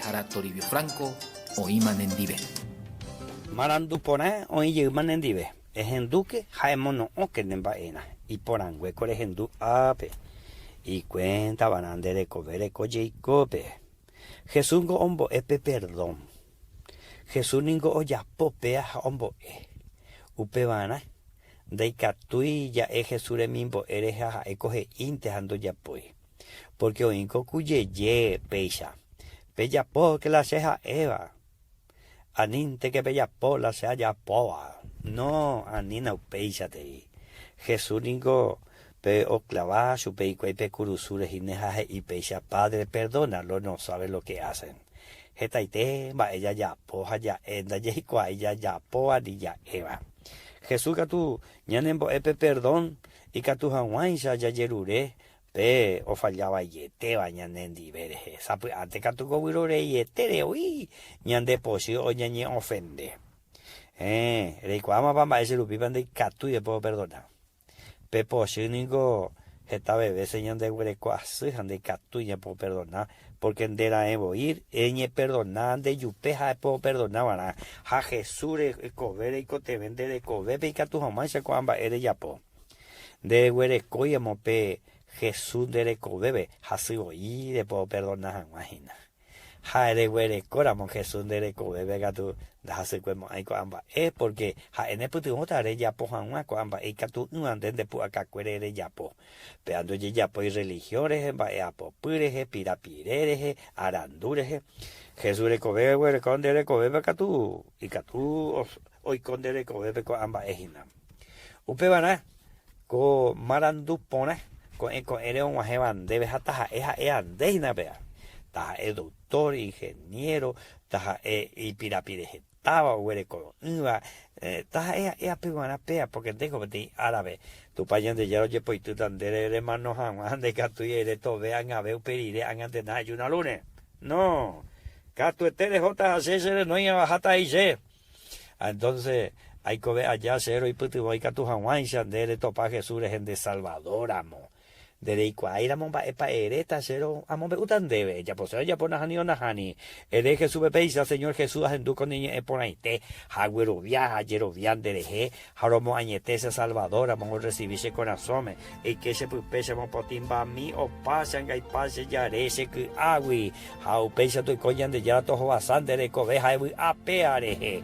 Jara Toribio Franco, oíman en Dive. Marandupona oíman en Dive. Ejenduque, jaemono oque nembaena. Y porangüe core jendu ape. Y cuenta banandere covere coye cope. Jesús go ombo epe perdón. Jesús ningo oyapo pea ombo e. Upebana. Daikatui ya Jesús mimbo ereja ecoge intejando ya pues. Porque oinco cuyeye peisa. Peyapo que la ceja Eva. Aninte que peyapo la sea ya poa. No, anina upeisate. Jesús ningo pe o clava su peico y pe curusures y nejaje y peisa. Padre, perdónalo, no sabe lo que hacen. Jetaite, va ella ya poja ya enda ya ella ya poa ni ya Eva. Jesús que tú ñanembo epe perdón y que tu hawaisa ya yerure. Pe o fallaba yete bañanen diverge. Sabe antes que tu gobirore yete uy ñande posio o ñañe ofende. Recuama pamba ese lupipan de catu y puedo perdonar. Pe posio ningo esta bebé señor de huerecuasu de catu y puedo perdonar porque endera evo ir eñe perdonar de yupeja puedo perdonar para ja Jesús covere y cote vende de covebe y que tu hawaisa cuamba eres ya po. De huerecoyamo pe Jesús de recobebe, hasigo y de puedo perdonar, imagina. Ja de güere coramo Jesús de recobebe gatu, da hasi cuemo ay coamba, porque ja en el puto otra re ya po hanwa coamba, y catu no anden de pu acá cuere de yapo. Peando ye yapo y religiones, ba apo pureje, pirapireje, arandureje. Jesús recobebe, güere con de recobebe catu, y catu hoy con de recobebe coamba ejina. Upebana, co marandupone. Con eres un jevan debes hasta andejina pea taja doctor ingeniero taja y pirapire estaba huele con iba taja peruana pea porque tengo que árabe tu payan de ya oye pues tú tan de hermano jamás de que tú eres todo vean a ver perire antes de nada y una lunes no que tú estés jota hacer no iba hasta ahí se entonces hay que ver allá cero y pues tú voy que tú jamás y de topa Jesús en de Salvador amo de Reikuaira momba epa ereta cero amombe utan debe ya poseo ya pona hani ona hani ere Jesús bepeisa Señor Jesús ajendu con niña eponaite hagüero viaja ayer vian dereje haromo añetese Salvador amo recibirse con asome y que se pupese mo potimba mi o pasan gai pase ya rese que agui hau peisa tu coyan de ya to hoasan de recoveja apeareje